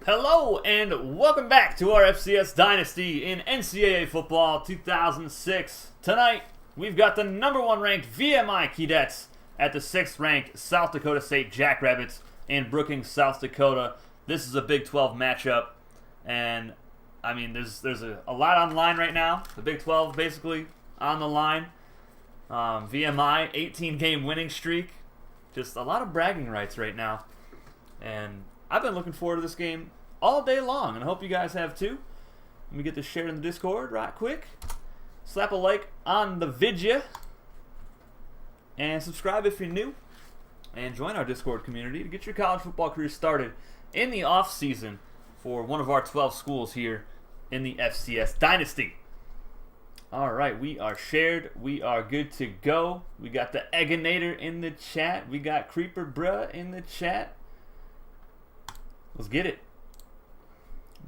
Hello and welcome back to our FCS Dynasty in NCAA Football 2006. Tonight, we've got the number 1 ranked VMI Keydets at the 6th ranked South Dakota State Jackrabbits in Brookings, South Dakota. This is a Big 12 matchup, and I mean, there's a lot on the line right now. The Big 12 basically on the line. VMI 18-game winning streak. Just a lot of bragging rights right now, and I've been looking forward to this game all day long, and I hope you guys have too. Let me get this shared in the Discord right quick. Slap a like on the vidya, and subscribe if you're new, and join our Discord community to get your college football career started in the off season for one of our 12 schools here in the FCS Dynasty. All right, we are shared. We are good to go. We got the Egginator in the chat. We got Creeper Bruh in the chat. Let's get it.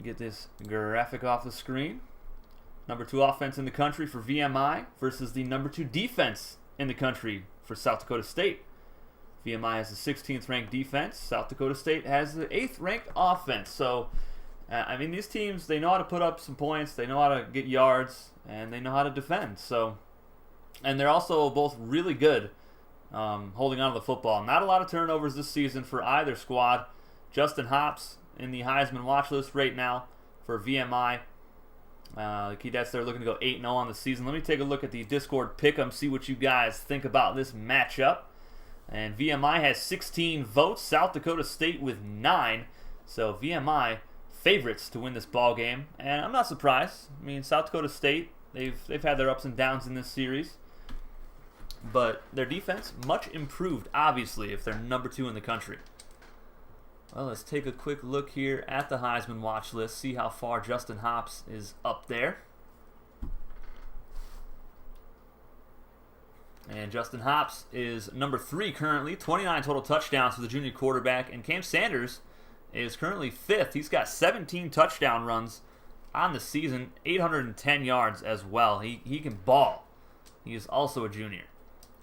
Get this graphic off the screen. Number 2 offense in the country for VMI versus the number 2 defense in the country for South Dakota State. VMI has the 16th ranked defense. South Dakota State has the 8th ranked offense. So, I mean, these teams, they know how to put up some points. They know how to get yards, and they know how to defend. So, and they're also both really good holding on to the football. Not a lot of turnovers this season for either squad. Justin Hops in the Heisman watch list right now for VMI. The Keydets, they're looking to go 8-0 on the season. Let me take a look at the Discord pick'em, see what you guys think about this matchup. And VMI has 16 votes, South Dakota State with 9. So VMI favorites to win this ball game, and I'm not surprised. I mean, South Dakota State, they've had their ups and downs in this series, but their defense much improved, obviously, if they're number 2 in the country. Well, let's take a quick look here at the Heisman watch list, see how far Justin Hops is up there. And Justin Hops is number 3 currently, 29 total touchdowns for the junior quarterback, and Cam Sanders is currently 5th. He's got 17 touchdown runs on the season, 810 yards as well. He can ball. He is also a junior.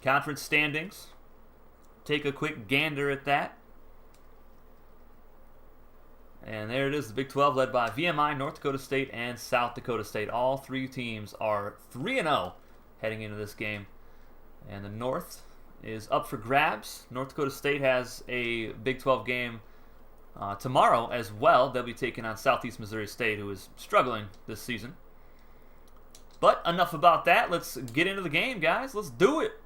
Conference standings, take a quick gander at that. And there it is, the Big 12 led by VMI, North Dakota State, and South Dakota State. All 3 teams are 3-0 heading into this game. And the North is up for grabs. North Dakota State has a Big 12 game tomorrow as well. They'll be taking on Southeast Missouri State, who is struggling this season. But enough about that. Let's get into the game, guys. Let's do it.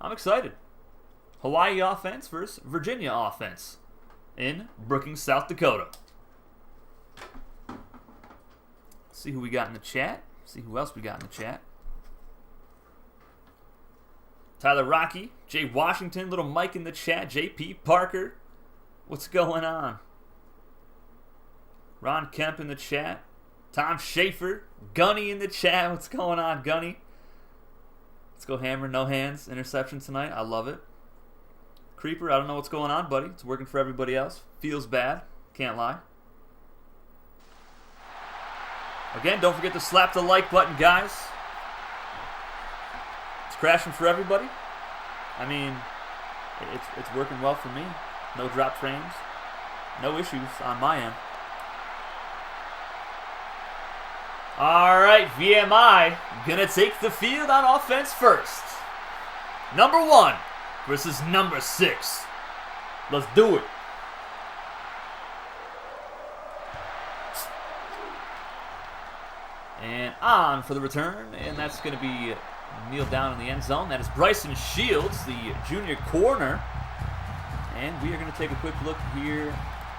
I'm excited. Hawaii offense versus Virginia offense in Brookings, South Dakota. See who we got in the chat. See who else we got in the chat. Tyler Rocky, Jay Washington, little Mike in the chat, JP Parker. What's going on? Ron Kemp in the chat. Tom Schaefer. Gunny in the chat. What's going on, Gunny? Let's go hammer, no hands, interception tonight. I love it. Creeper, I don't know what's going on, buddy. It's working for everybody else. Feels bad. Can't lie. Again, don't forget to slap the like button, guys. It's crashing for everybody. I mean, it's working well for me. No drop frames. No issues on my end. All right, VMI gonna take the field on offense first. Number 1 versus number 6. Let's do it. And on for the return, and that's gonna be kneel down in the end zone. That is Bryson Shields, the junior corner. And we are going to take a quick look here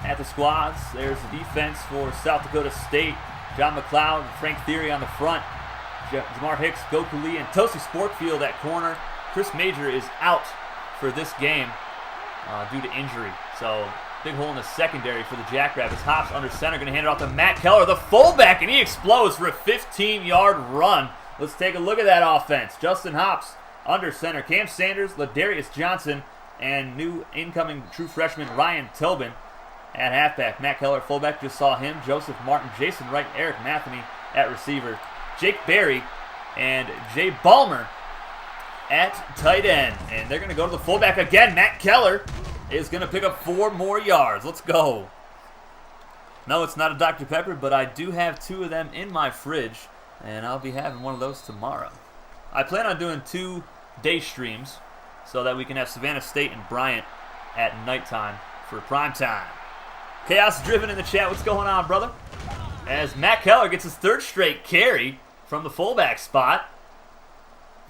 at the squads. There's the defense for South Dakota State. John McLeod, Frank Theory on the front. Jamar Hicks, Goku Lee, and Tosi Sportfield at corner. Chris Major is out for this game due to injury. So, big hole in the secondary for the Jackrabbits. Hops under center, going to hand it off to Matt Keller, the fullback, and he explodes for a 15-yard run. Let's take a look at that offense. Justin Hops under center. Cam Sanders, Ladarius Johnson, and new incoming true freshman Ryan Tobin at halfback. Matt Keller at fullback, just saw him. Joseph Martin, Jason Wright, Eric Matheny at receiver. Jake Berry and Jay Ballmer at tight end. And they're going to go to the fullback again. Matt Keller is going to pick up 4 more yards. Let's go. No, it's not a Dr. Pepper, but I do have 2 of them in my fridge, and I'll be having one of those tomorrow. I plan on doing 2 day streams so that we can have Savannah State and Bryant at nighttime for prime time. Chaos Driven in the chat. What's going on, brother? As Matt Keller gets his 3rd straight carry from the fullback spot.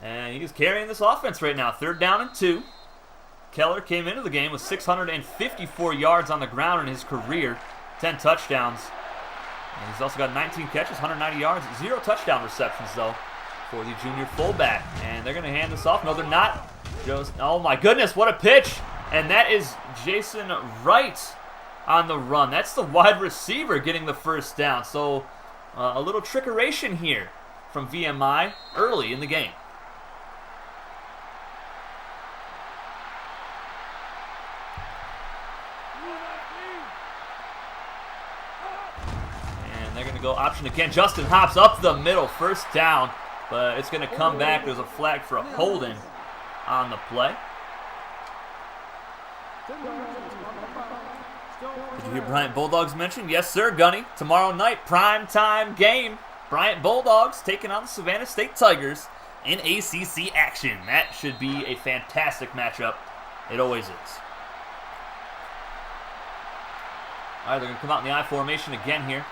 And he is carrying this offense right now. 3rd down and 2. Keller came into the game with 654 yards on the ground in his career. 10 touchdowns. And he's also got 19 catches, 190 yards. 0 touchdown receptions, though, for the junior fullback. And they're going to hand this off. No, they're not. Oh, my goodness, what a pitch. And that is Jason Wright on the run. That's the wide receiver getting the 1st down. So a little trickeration here from VMI early in the game. And they're going to go option again. Justin Hops up the middle, 1st down. But it's going to come back. There's a flag for a holding on the play. Did you hear Bryant Bulldogs mentioned? Yes, sir, Gunny. Tomorrow night, prime time game. Bryant Bulldogs taking on the Savannah State Tigers in ACC action. That should be a fantastic matchup. It always is. All right, they're going to come out in the I formation again here.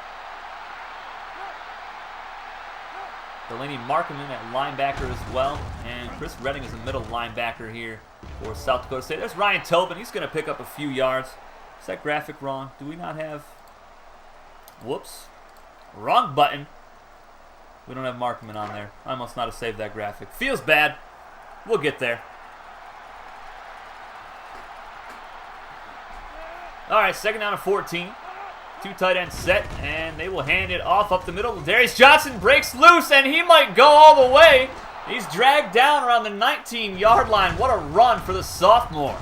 Delaney Markman at linebacker as well. And Chris Redding is a middle linebacker here for South Dakota State. There's Ryan Tobin. He's going to pick up a few yards. Is that graphic wrong? Do we not have... Whoops. Wrong button. We don't have Markman on there. I must not have saved that graphic. Feels bad. We'll get there. All right, 2nd down and 14. 2 tight ends set, and they will hand it off up the middle. Darius Johnson breaks loose, and he might go all the way. He's dragged down around the 19-yard line. What a run for the sophomore.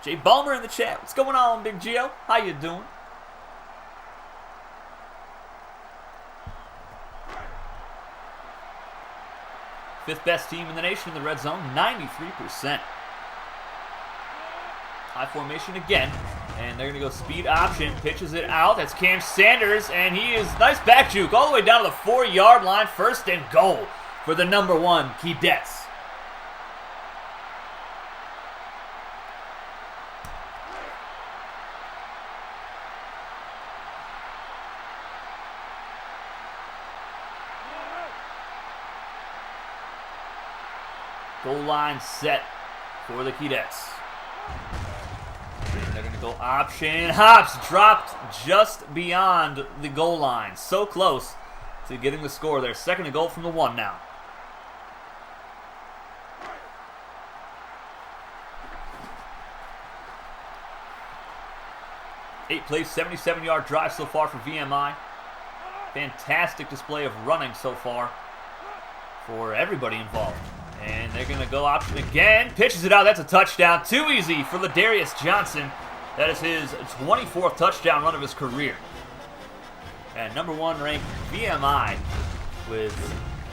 Jay Balmer in the chat. What's going on, Big Gio? How you doing? Fifth best team in the nation in the red zone, 93%. High formation again, and they're going to go speed option, pitches it out. That's Cam Sanders, and he is nice back juke all the way down to the 4-yard line. 1st and goal for the number 1 Keydets. Goal line set for the Keydets. They're going to go option. Hops dropped just beyond the goal line. So close to getting the score there. 2nd and goal from the 1 now. Eight plays, 77-yard drive so far for VMI. Fantastic display of running so far for everybody involved. And they're going to go option again. Pitches it out. That's a touchdown. Too easy for Ladarius Johnson. That is his 24th touchdown run of his career. And number 1 ranked VMI with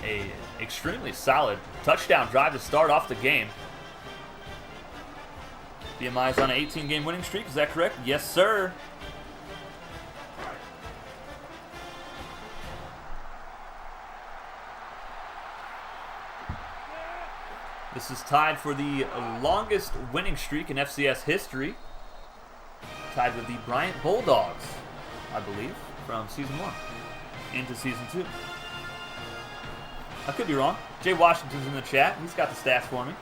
a extremely solid touchdown drive to start off the game. VMI is on an 18-game winning streak. Is that correct? Yes, sir. This is tied for the longest winning streak in FCS history. Tied with the Bryant Bulldogs, I believe, from Season 1 into Season 2. I could be wrong. Jay Washington's in the chat. He's got the stats for me.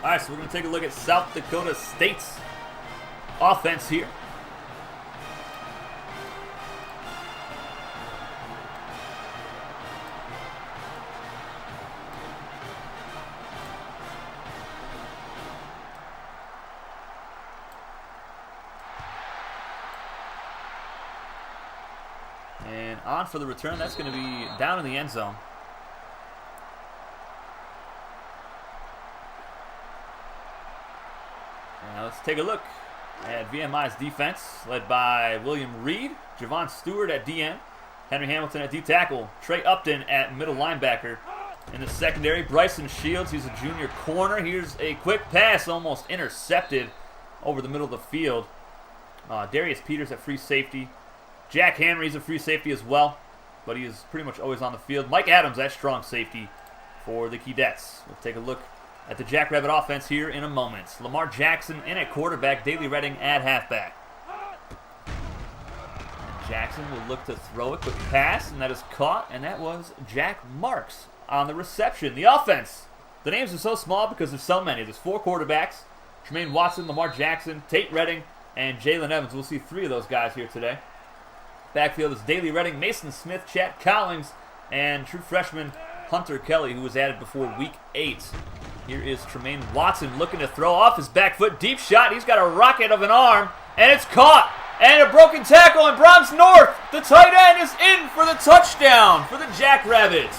All right, so we're going to take a look at South Dakota State's offense here. And on for the return. That's going to be down in the end zone. Now let's take a look at VMI's defense, led by William Reed, Javon Stewart at DN, Henry Hamilton at D tackle. Trey Upton at middle linebacker. In the secondary, Bryson Shields, he's a junior corner. Here's a quick pass, almost intercepted over the middle of the field. Darius Peters at free safety. Jack Henry's a free safety as well, but he is pretty much always on the field. Mike Adams at strong safety for the Keydets. We'll take a look at the Jackrabbit offense here in a moment. Lamar Jackson in at quarterback, Daley Redding at halfback. Jackson will look to throw a quick pass, and that is caught, and that was Jack Marks on the reception. The offense, the names are so small because there's so many. There's 4 quarterbacks: Tremaine Watson, Lamar Jackson, Tate Redding, and Jalen Evans. We'll see 3 of those guys here today. Backfield is Daley Redding, Mason Smith, Chat Collins, and true freshman Hunter Kelly, who was added before week 8. Here is Tremaine Watson looking to throw off his back foot. Deep shot. He's got a rocket of an arm, and it's caught. And a broken tackle, and Brahms North, the tight end, is in for the touchdown for the Jackrabbits.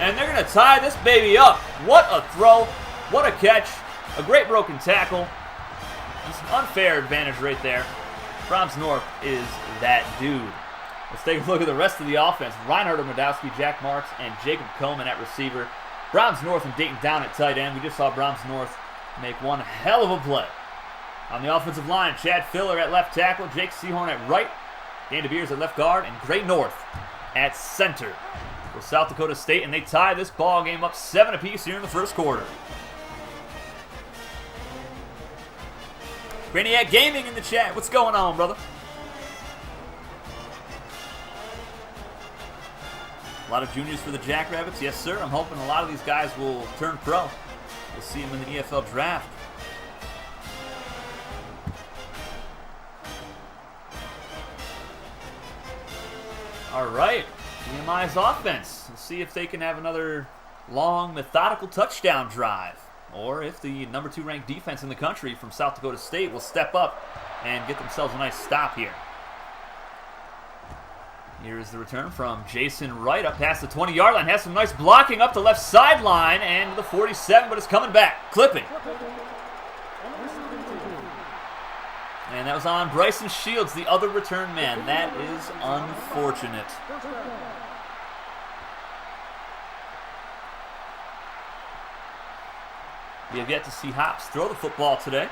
And they're going to tie this baby up. What a throw. What a catch. A great broken tackle. Just an unfair advantage right there. Brahms North is that dude. Let's take a look at the rest of the offense. Reinhard Medowski, Jack Marks, and Jacob Coleman at receiver. Brahms North and Dayton down at tight end. We just saw Brahms North make one hell of a play. On the offensive line, Chad Filler at left tackle, Jake Sehorn at right, Dan DeBeers at left guard, and Gray North at center for South Dakota State. And they tie this ball game up 7 apiece here in the first quarter. Brainiac Gaming in the chat. What's going on, brother? A lot of juniors for the Jackrabbits. Yes, sir. I'm hoping a lot of these guys will turn pro. We'll see them in the EFL draft. All right, VMI's offense. Let's see if they can have another long, methodical touchdown drive, or if the number 2 ranked defense in the country from South Dakota State will step up and get themselves a nice stop here. Here is the return from Jason Wright up past the 20-yard line. Has some nice blocking up the left sideline and the 47, but it's coming back, clipping. And that was on Bryson Shields, the other return man. That is unfortunate. We have yet to see Hops throw the football today.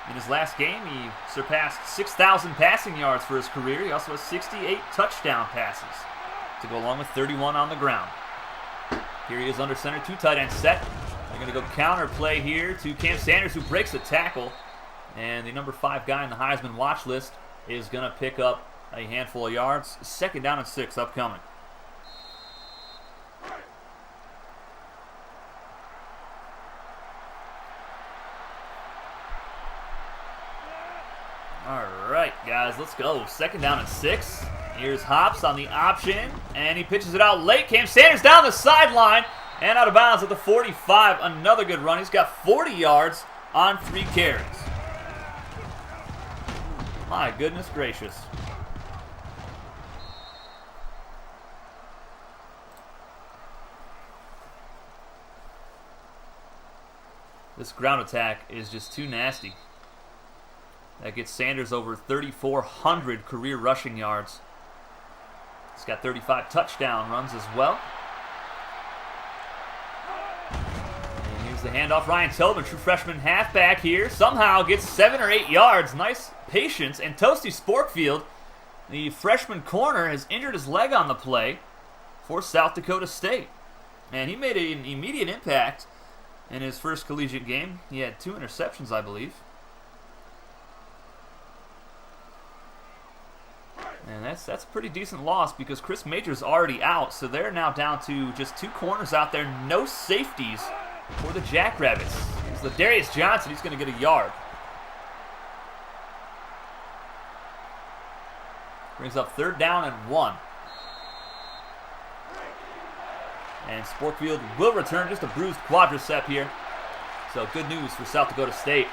In his last game, he surpassed 6,000 passing yards for his career. He also has 68 touchdown passes to go along with 31 on the ground. Here he is under center, 2 tight end set. They're going to go counter play here to Cam Sanders, who breaks the tackle. And the number 5 guy in the Heisman watch list is going to pick up a handful of yards. 2nd down and 6 upcoming. All right, guys, let's go. 2nd down and 6. Here's Hops on the option, and he pitches it out late. Cam Sanders down the sideline and out of bounds at the 45. Another good run. He's got 40 yards on 3 carries. My goodness gracious. This ground attack is just too nasty. That gets Sanders over 3,400 career rushing yards. He's got 35 touchdown runs as well. And here's the handoff. Ryan Tillman, true freshman halfback here, somehow gets 7 or 8 yards. Nice patience. And Toasty Sporkfield, the freshman corner, has injured his leg on the play for South Dakota State. And he made an immediate impact in his first collegiate game. He had 2 interceptions, I believe. And that's a pretty decent loss because Chris Major's already out, so they're now down to just 2 corners out there, no safeties for the Jackrabbits. It's Ladarius Johnson. He's going to get a yard. Brings up 3rd down and 1. And Sporkfield will return, just a bruised quadricep here. So good news for South Dakota State.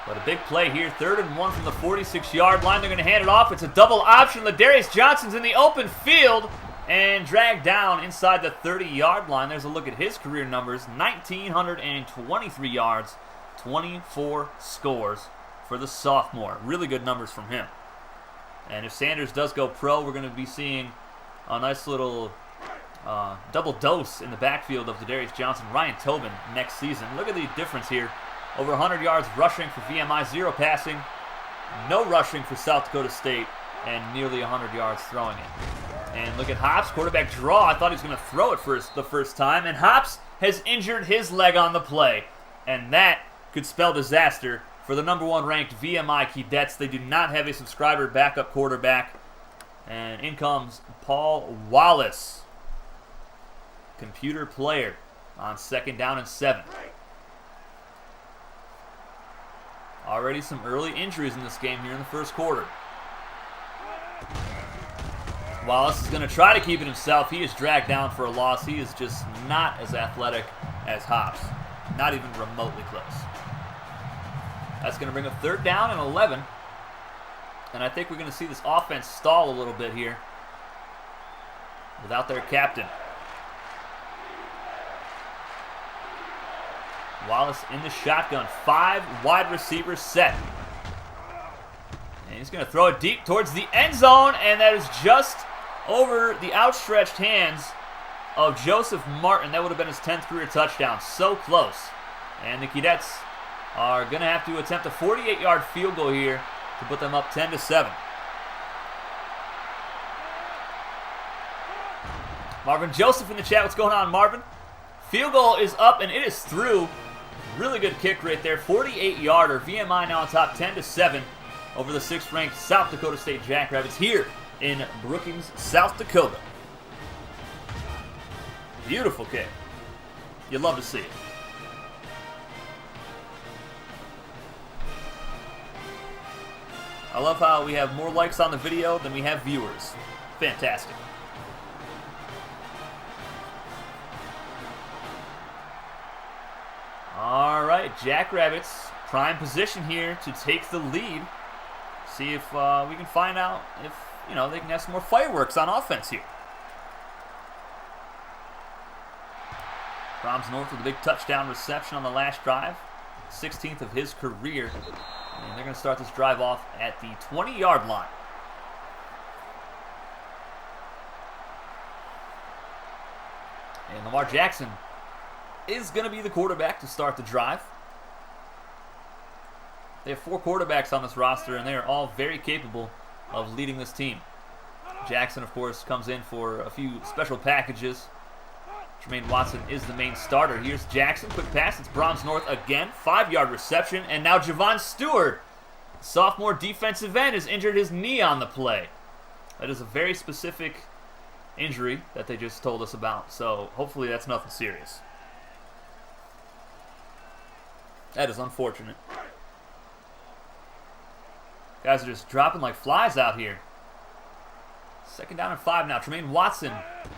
But a big play here, 3rd and 1 from the 46-yard line. They're going to hand it off. It's a double option. Ladarius Johnson's in the open field and dragged down inside the 30-yard line. There's a look at his career numbers. 1,923 yards, 24 scores for the sophomore. Really good numbers from him. And if Sanders does go pro, we're going to be seeing a nice little double dose in the backfield of Darius Johnson, Ryan Tobin next season. Look at the difference here. Over 100 yards rushing for VMI, 0 passing, no rushing for South Dakota State, and nearly 100 yards throwing it. And look at Hops, quarterback draw. I thought he was going to throw it the first time, and Hops has injured his leg on the play, and that could spell disaster for the #1 ranked VMI Keydets. They do not have a subscriber backup quarterback, and in comes Paul Wallace, computer player, on 2nd down and 7. Already some early injuries in this game here in the first quarter. Wallace is going to try to keep it himself. He is dragged down for a loss. He is just not as athletic as Hops. Not even remotely close. That's going to bring up 3rd down and 11. And I think we're going to see this offense stall a little bit here without their captain. Wallace in the shotgun. 5 wide receivers set. And he's going to throw it deep towards the end zone, and that is just over the outstretched hands of Joseph Martin. That would have been his 10th career touchdown. So close. And the Keydets are going to have to attempt a 48-yard field goal here to put them up 10-7. Marvin Joseph in the chat. What's going on, Marvin? Field goal is up, and it is through. Really good kick right there. 48-yarder. VMI now on top 10-7 over the 6th-ranked South Dakota State Jackrabbits here in Brookings, South Dakota. Beautiful kick. You'd love to see it. I love how we have more likes on the video than we have viewers. Fantastic. All right, Jackrabbits, prime position here to take the lead. See if we can find out if, they can have some more fireworks on offense here. Brahms North with a big touchdown reception on the last drive. 16th of his career. And they're going to start this drive off at the 20-yard line. And Lamar Jackson is going to be the quarterback to start the drive. They have 4 quarterbacks on this roster, and they are all very capable of leading this team. Jackson, of course, comes in for a few special packages. Jermaine Watson is the main starter. Here's Jackson. Quick pass. It's Brahms North again. 5-yard reception. And now Javon Stewart, sophomore defensive end, has injured his knee on the play. That is a very specific injury that they just told us about. So hopefully that's nothing serious. That is unfortunate. Guys are just dropping like flies out here. 2nd down and 5 now. Tremaine Watson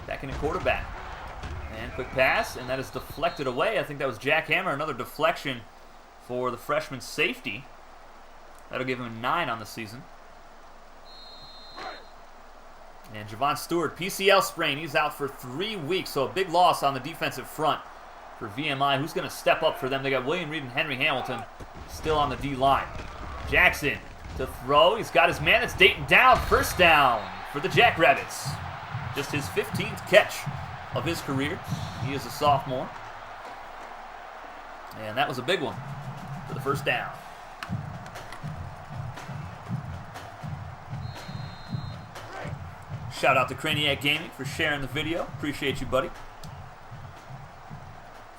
back in at quarterback. And quick pass, and that is deflected away. I think that was Jack Hammer. Another deflection for the freshman safety. That'll give him a 9 on the season. And Javon Stewart, PCL sprain. He's out for 3 weeks, so a big loss on the defensive front for VMI. Who's going to step up for them? They got William Reed and Henry Hamilton still on the D-line. Jackson to throw. He's got his man. That's Dayton down. 1st down for the Jackrabbits. Just his 15th catch of his career. He is a sophomore. And that was a big one for the 1st down. Shout out to Craniac Gaming for sharing the video. Appreciate you, buddy.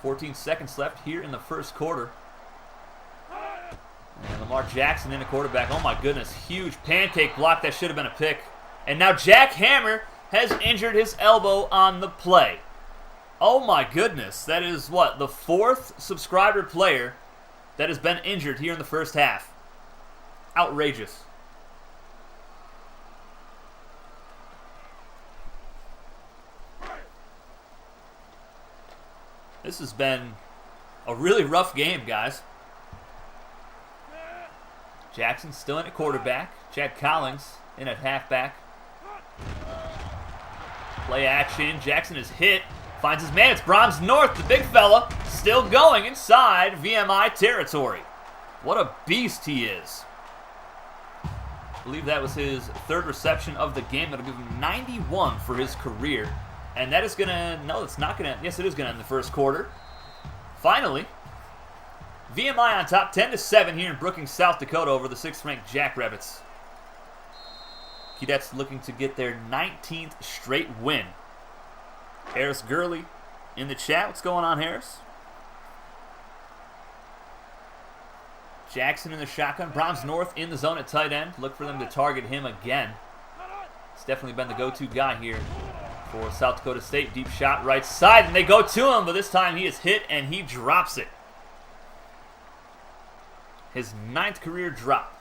14 seconds left here in the first quarter. And Lamar Jackson in the quarterback. Oh my goodness, huge pancake block. That should have been a pick. And now Jack Hammer has injured his elbow on the play. Oh my goodness, that is what? The 4th subscriber player that has been injured here in the first half. Outrageous. This has been a really rough game, guys. Jackson still in at quarterback. Chad Collins in at halfback. Play action. Jackson is hit. Finds his man. It's Brahms North, the big fella, still going inside VMI territory. What a beast he is. believe that was his third reception of the game. That'll give him 91 for his career. And that is going to, no, it's not going to, yes, it is going to end the first quarter. Finally, VMI on top, 10-7 here in Brookings, South Dakota over the 6th-ranked Jackrabbits. Keydets looking to get their 19th straight win. Harris Gurley in the chat. What's going on, Harris? Jackson in the shotgun. Brahms North in the zone at tight end. Look for them to target him again. It's definitely been the go-to guy here for South Dakota State. Deep shot right side, and they go to him, but this time he is hit and he drops it. His 9th career drop.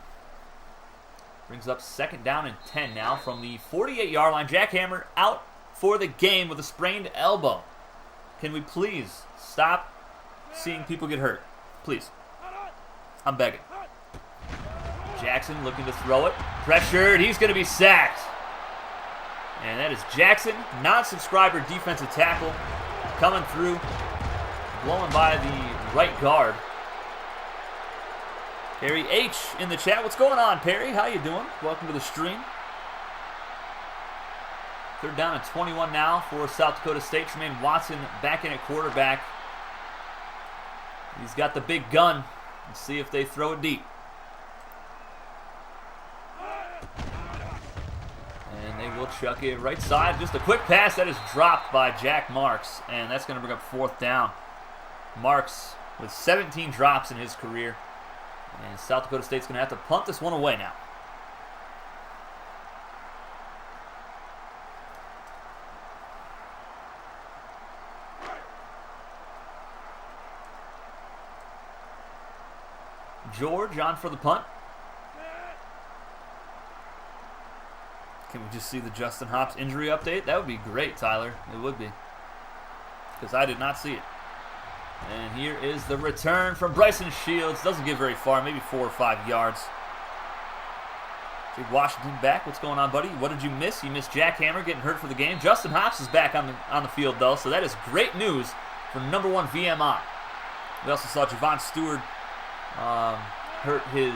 Brings up 2nd down and 10 now from the 48-yard line. Jackhammer out for the game with a sprained elbow. Can we please stop seeing people get hurt? Please. I'm begging. Jackson looking to throw it. Pressured. He's going to be sacked. And that is Jackson, non-subscriber defensive tackle, coming through, blowing by the right guard. Perry H in the chat. What's going on, Perry? How you doing? Welcome to the stream. 3rd down and 21 now for South Dakota State. Tremaine Watson back in at quarterback. He's got the big gun. Let's see if they throw it deep. And they will chuck it right side. Just a quick pass that is dropped by Jack Marks. And that's going to bring up 4th down. Marks with 17 drops in his career. And South Dakota State's going to have to punt this one away now. George on for the punt. Can we just see the Justin Hobbs injury update? That would be great, Tyler. It would be. Because I did not see it. And here is the return from Bryson Shields. Doesn't get very far, maybe 4 or 5 yards. Jake Washington back. What's going on, buddy? What did you miss? You missed Jackhammer getting hurt for the game. Justin Hobbs is back on the field, though, so that is great news for number 1 VMI. We also saw Javon Stewart hurt his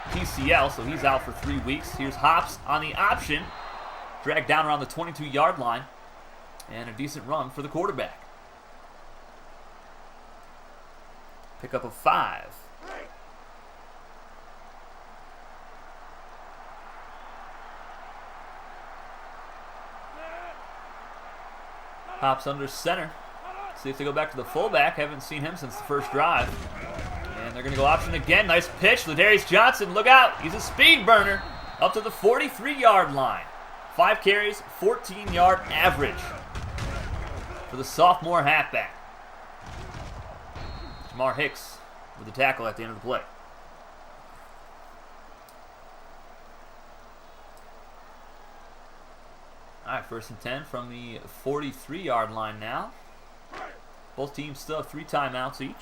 PCL, so he's out for 3 weeks. Here's Hobbs on the option. Dragged down around the 22-yard line. And a decent run for the quarterback. Pickup of 5. Hops under center. See if they go back to the fullback. Haven't seen him since the first drive. And they're going to go option again. Nice pitch. Ladarius Johnson, look out. He's a speed burner. Up to the 43-yard line. 5 carries, 14-yard average for the sophomore halfback. Jamar Hicks with the tackle at the end of the play. All right, 1st and 10 from the 43-yard line now. Both teams still have 3 timeouts each.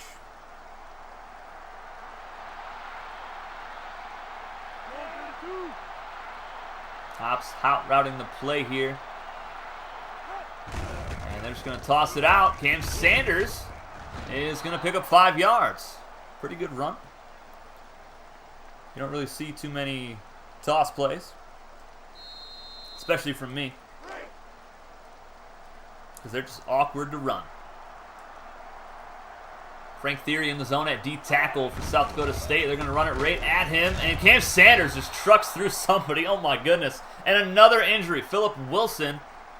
Hops out routing the play here. And they're just going to toss it out. Cam Sanders is going to pick up 5 yards. Pretty good run. You don't really see too many toss plays, especially from me, because they're just awkward to run. Frank Theory in the zone at D tackle for South Dakota State. They're going to run it right at him, and Cam Sanders just trucks through somebody. Oh my goodness. And another injury. Philip Wilson,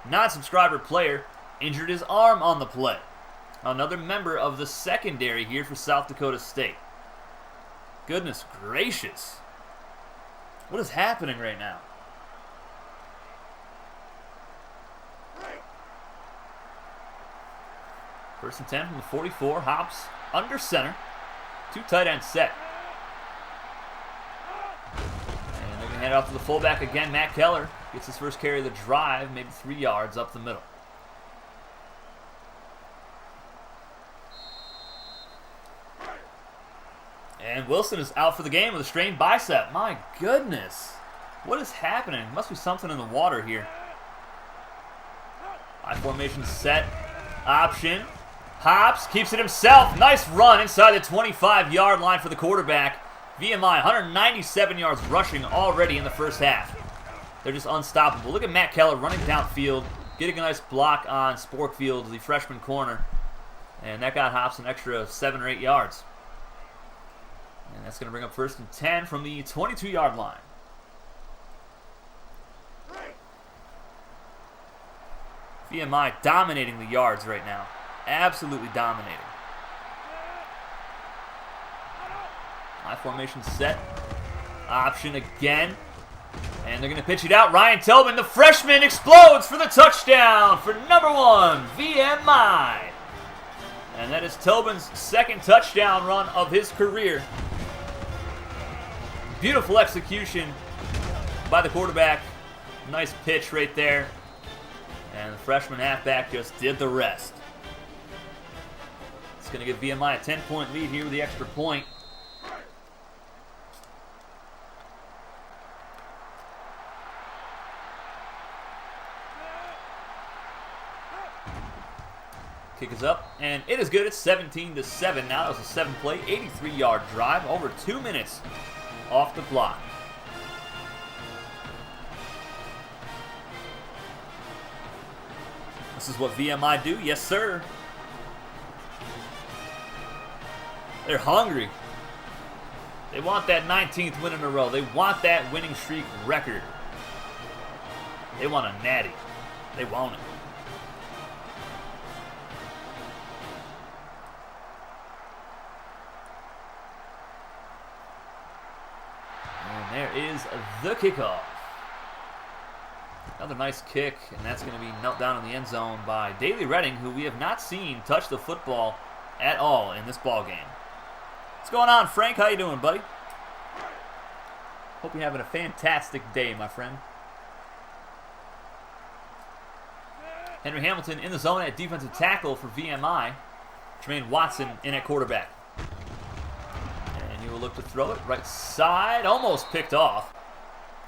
non-subscriber player, injured his arm on the play. Another member of the secondary here for South Dakota State. Goodness gracious. What is happening right now? First and 10 from the 44. Hops under center. 2 tight end set. And they're going to hand it off to the fullback again. Matt Keller gets his first carry of the drive, maybe 3 yards up the middle. And Wilson is out for the game with a strained bicep. My goodness. What is happening? Must be something in the water here. I formation set. Option. Hops keeps it himself. Nice run inside the 25-yard line for the quarterback. VMI, 197 yards rushing already in the first half. They're just unstoppable. Look at Matt Keller running downfield, getting a nice block on Sporkfield, the freshman corner. And that got Hops an extra 7 or 8 yards. And that's going to bring up 1st and 10 from the 22-yard line. VMI dominating the yards right now. Absolutely dominating. High formation set. Option again. And they're going to pitch it out. Ryan Tobin, the freshman, explodes for the touchdown for number 1, VMI. And that is Tobin's 2nd touchdown run of his career. Beautiful execution by the quarterback. Nice pitch right there. And the freshman halfback just did the rest. It's going to give VMI a 10-point lead here with the extra point. Kick is up, and it is good. It's 17-7 now. That was a 7-play, 83-yard drive, over 2 minutes off the clock. This is what VMI do. Yes, sir. They're hungry. They want that 19th win in a row. They want that winning streak record. They want a natty. They want it. And there is the kickoff. Another nice kick, and that's going to be knelt down in the end zone by Daley Redding, who we have not seen touch the football at all in this ball game. What's going on, Frank? How you doing, buddy? Hope you're having a fantastic day, my friend. Henry Hamilton in the zone at defensive tackle for VMI. Tremaine Watson in at quarterback. And you will look to throw it right side, almost picked off.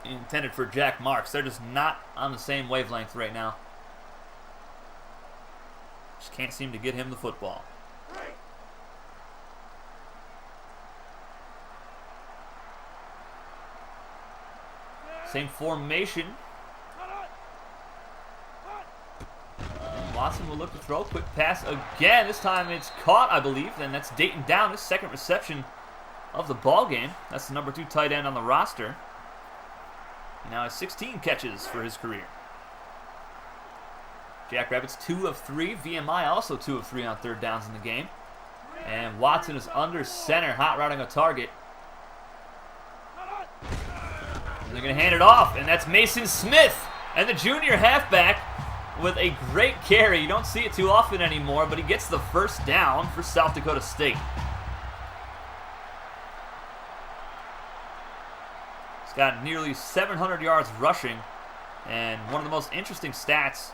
Intended for Jack Marks. They're just not on the same wavelength right now. Just can't seem to get him the football. Same formation. And Watson will look to throw. Quick pass again. This time it's caught, I believe. And that's Dayton Down, his 2nd reception of the ball game. That's the number 2 tight end on the roster. He now has 16 catches for his career. Jackrabbits 2 of 3. VMI also 2 of 3 on 3rd downs in the game. And Watson is under center, hot routing a target. And they're going to hand it off, and that's Mason Smith. And the junior halfback with a great carry. You don't see it too often anymore, but he gets the 1st down for South Dakota State. He's got nearly 700 yards rushing, and one of the most interesting stats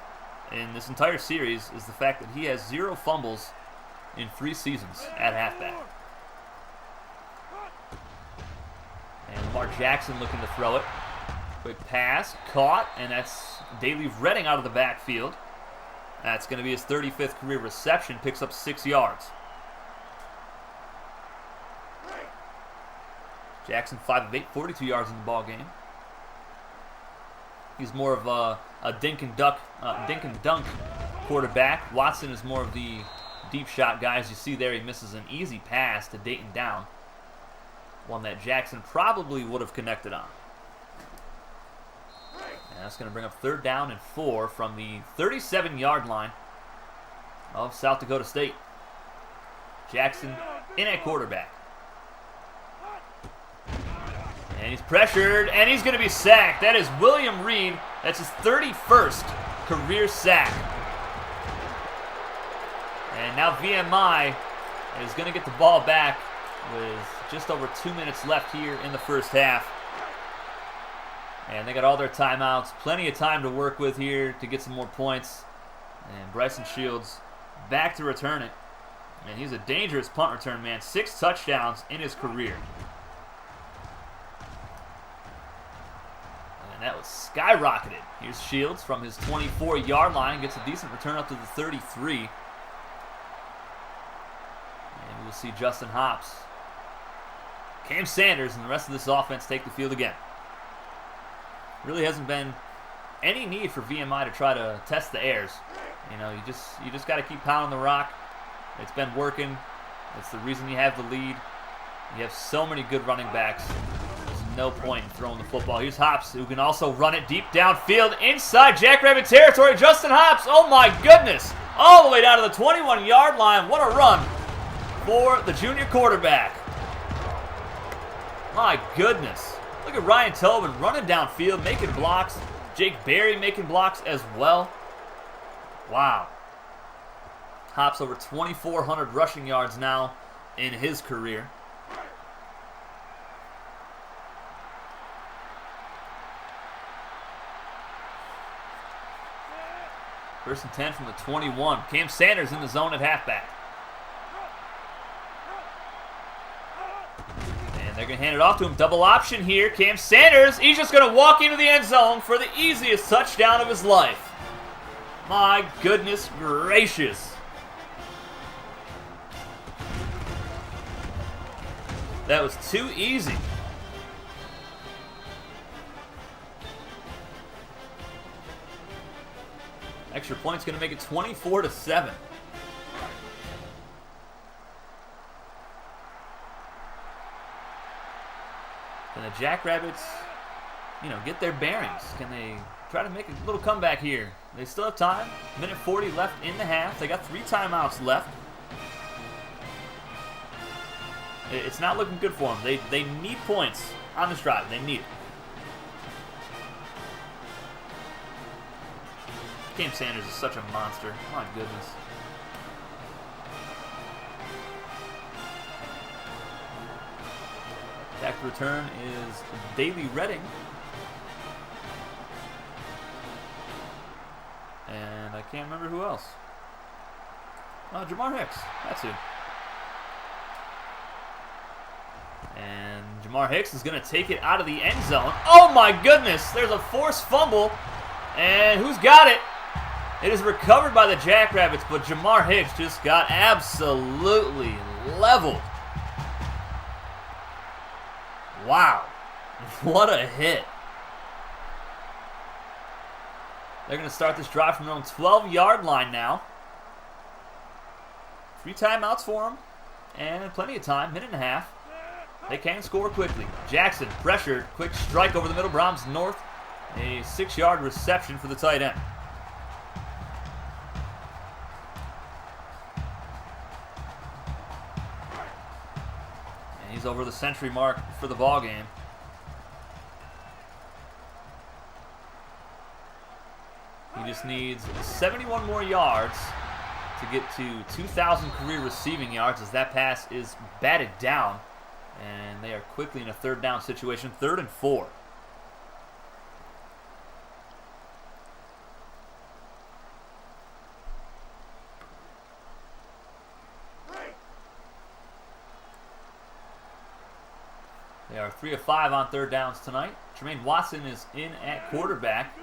in this entire series is the fact that he has 0 fumbles in 3 seasons at halfback. And Lamar Jackson looking to throw it. Quick pass, caught, and that's Daley Redding out of the backfield. That's going to be his 35th career reception, picks up 6 yards. Jackson 5 of 8, 42 yards in the ball game. He's more of a dink and dunk quarterback. Watson is more of the deep shot guy. As you see there, he misses an easy pass to Dayton Down. One that Jackson probably would have connected on. And that's going to bring up 3rd down and 4 from the 37-yard line of South Dakota State. Jackson in at quarterback. And he's pressured, and he's going to be sacked. That is William Reed. That's his 31st career sack. And now VMI is going to get the ball back with just over 2 minutes left here in the first half. And they got all their timeouts. Plenty of time to work with here to get some more points. And Bryson Shields back to return it. And he's a dangerous punt return man. 6 touchdowns in his career. And that was skyrocketed. Here's Shields from his 24-yard line. Gets a decent return up to the 33. And we'll see Justin Hops Cam Sanders and the rest of this offense take the field again. Really hasn't been any need for VMI to try to test the airs. You know, you just got to keep pounding the rock. It's been working. It's the reason you have the lead. You have so many good running backs. There's no point in throwing the football. Here's Hops, who can also run it deep downfield inside Jackrabbit territory. Justin Hops, oh my goodness, all the way down to the 21-yard line. What a run for the junior quarterback. My goodness. Look at Ryan Tobin running downfield, making blocks. Jake Berry making blocks as well. Wow. Hops over 2,400 rushing yards now in his career. First and 10 from the 21. Cam Sanders in the zone at halfback. They're going to hand it off to him. Double option here. Cam Sanders, he's just going to walk into the end zone for the easiest touchdown of his life. My goodness gracious. That was too easy. Extra point's going to make it 24-7. Can the Jackrabbits, get their bearings? Can they try to make a little comeback here? They still have time. Minute 40 left in the half. They got 3 timeouts left. It's not looking good for them. They need points on this drive. They need it. Cam Sanders is such a monster. My goodness. Back to return is Daley Redding. And I can't remember who else. Oh, Jamar Hicks. That's who. And Jamar Hicks is going to take it out of the end zone. Oh my goodness! There's a forced fumble. And who's got it? It is recovered by the Jackrabbits, but Jamar Hicks just got absolutely leveled. Wow. What a hit. They're going to start this drive from their own 12-yard line now. 3 timeouts for them. And plenty of time, minute and a half. They can score quickly. Jackson pressured. Quick strike over the middle. Brahms north. A 6-yard reception for the tight end. And he's over the century mark for the ball game. He just needs 71 more yards to get to 2,000 career receiving yards as that pass is batted down. And they are quickly in a third down situation, 3rd and 4. They are 3 of 5 on third downs tonight. Tremaine Watson is in at quarterback.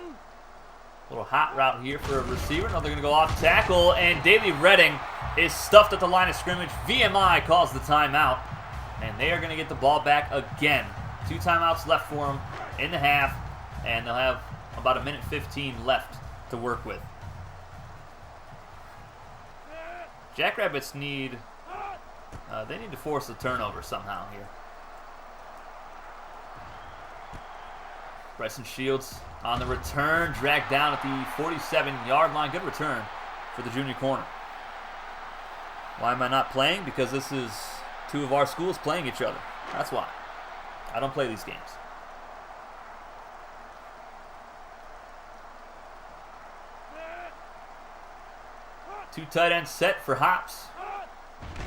Little hot route here for a receiver. Now they're going to go off tackle, and Daley Redding is stuffed at the line of scrimmage. VMI calls the timeout, and they are going to get the ball back again. 2 timeouts left for them in the half, and they'll have about 1:15 left to work with. Jackrabbits need to force a turnover somehow here. Bryson Shields on the return, dragged down at the 47-yard line. Good return for the junior corner. Why am I not playing? Because this is 2 of our schools playing each other. That's why. I don't play these games. Two tight ends set for Hops.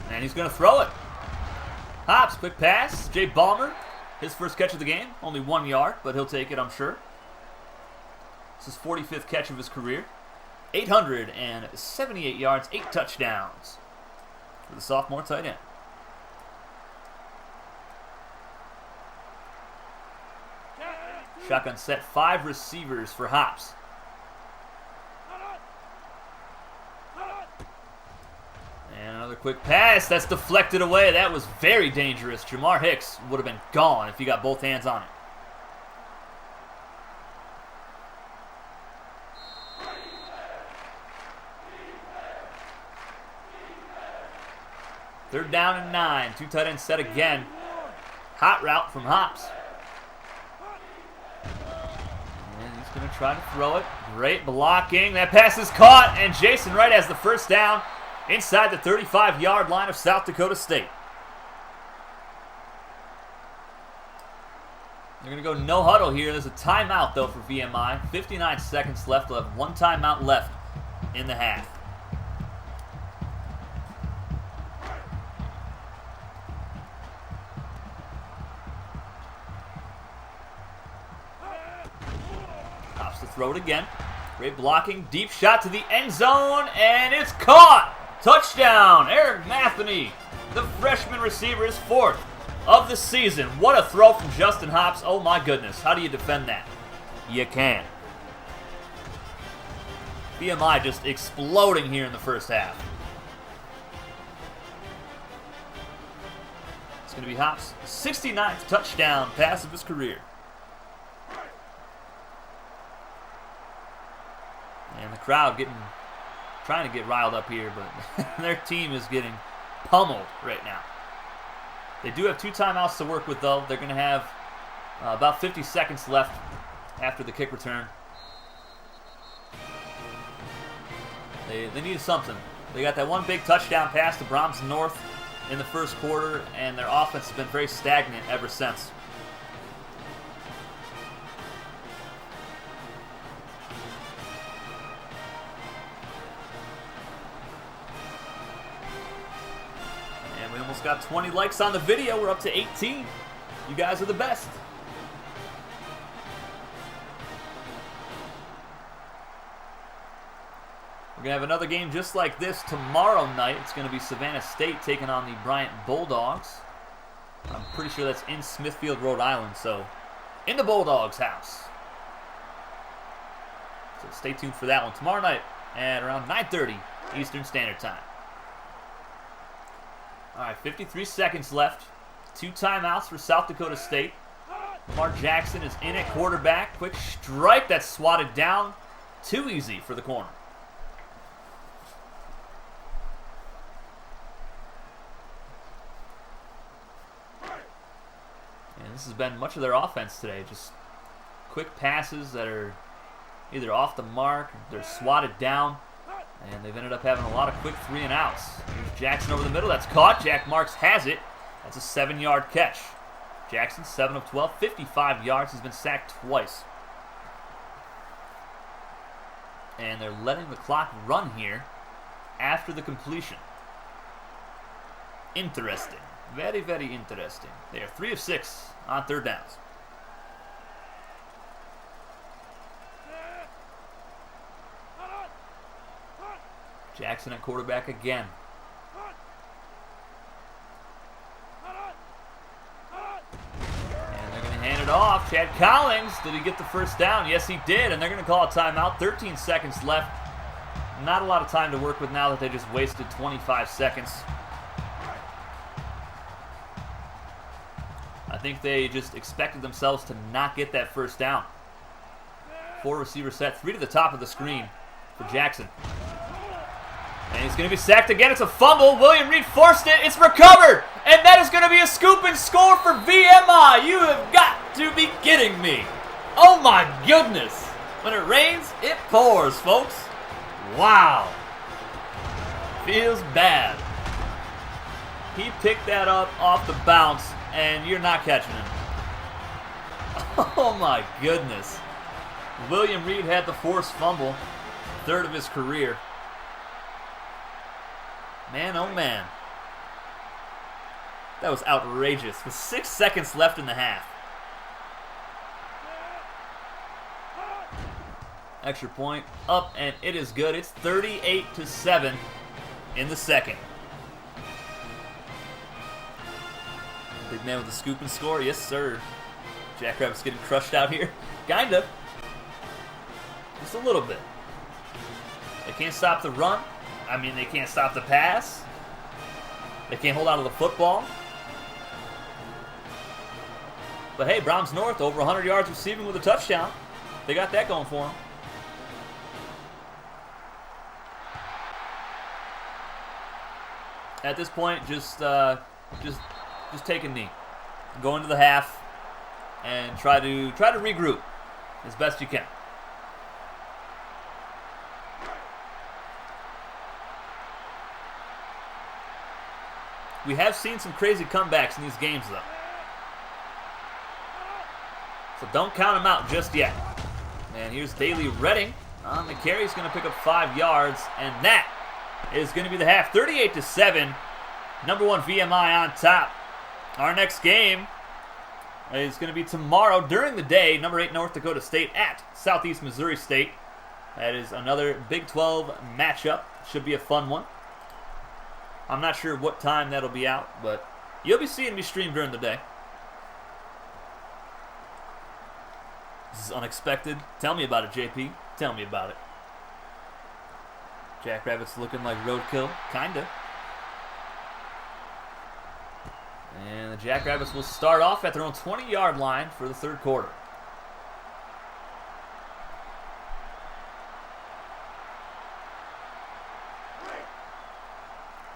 And he's going to throw it. Hops, quick pass. Jay Ballmer. His first catch of the game, only 1 yard, but he'll take it, I'm sure. This is 45th catch of his career. 878 yards, 8 touchdowns for the sophomore tight end. Shotgun set, 5 receivers for Hops. And another quick pass. That's deflected away. That was very dangerous. Jamar Hicks would have been gone if he got both hands on it. Third down and 9. Two tight ends set again. Hot route from Hops. And he's going to try to throw it. Great blocking. That pass is caught, and Jason Wright has the first down inside the 35-yard line of South Dakota State. They're going to go no huddle here. There's a timeout, though, for VMI. 59 seconds left. They'll have one timeout left in the half. Hops to throw it again. Great blocking. Deep shot to the end zone, and it's caught! Touchdown! Eric Matheny, the freshman receiver, is fourth of the season. What a throw from Justin Hops. Oh my goodness. How do you defend that? You can't. VMI just exploding here in the first half. It's going to be Hops' 69th touchdown pass of his career. And the crowd trying to get riled up here, but their team is getting pummeled right now. They do have two timeouts to work with, though. They're going to have about 50 seconds left after the kick return. They needed something. They got that one big touchdown pass to Brahms North in the first quarter, and their offense has been very stagnant ever since. We almost got 20 likes on the video. We're up to 18. You guys are the best. We're going to have another game just like this tomorrow night. It's going to be Savannah State taking on the Bryant Bulldogs. I'm pretty sure that's in Smithfield, Rhode Island, so in the Bulldogs' house. So stay tuned for that one tomorrow night at around 9:30 Eastern Standard Time. All right, 53 seconds left. Two timeouts for South Dakota State. Mark Jackson is in at quarterback. Quick strike that's swatted down. Too easy for the corner. And this has been much of their offense today. Just quick passes that are either off the mark, they're swatted down. And they've ended up having a lot of quick 3 and outs. Here's Jackson over the middle. That's caught. Jack Marks has it. That's a 7-yard catch. Jackson, 7 of 12, 55 yards. He's been sacked twice. And they're letting the clock run here after the completion. Interesting. Very, very interesting. They are 3 of 6 on third downs. Jackson at quarterback again. And they're going to hand it off. Chad Collins, did he get the first down? Yes, he did, and they're going to call a timeout. 13 seconds left. Not a lot of time to work with now that they just wasted 25 seconds. I think they just expected themselves to not get that first down. 4 receiver set, 3 to the top of the screen for Jackson. And he's going to be sacked again. It's a fumble. William Reed forced it. It's recovered. And that is going to be a scoop and score for VMI. You have got to be kidding me. Oh my goodness. When it rains, it pours, folks. Wow. Feels bad. He picked that up off the bounce, and you're not catching him. Oh my goodness. William Reed had the forced fumble. 3rd of his career. Man, oh man. That was outrageous. With 6 seconds left in the half. Extra point up, and it is good. It's 38-7 in the second. Big man with a scoop and score. Yes, sir. Jackrabbits getting crushed out here. Kinda. Just a little bit. They can't stop the run. I mean, they can't stop the pass. They can't hold on to the football. But hey, Brahms North over 100 yards receiving with a touchdown. They got that going for them. At this point, just take a knee, go into the half, and try to regroup as best you can. We have seen some crazy comebacks in these games, though. So don't count them out just yet. And here's Daly Redding on the carry. He's going to pick up 5 yards, and that is going to be the half. 38-7. Number 1 VMI on top. Our next game is going to be tomorrow during the day. Number 8 North Dakota State at Southeast Missouri State. That is another Big 12 matchup. Should be a fun one. I'm not sure what time that'll be out, but you'll be seeing me stream during the day. This is unexpected. Tell me about it, JP. Tell me about it. Jackrabbits looking like roadkill. Kinda. And the Jackrabbits will start off at their own 20-yard line for the third quarter.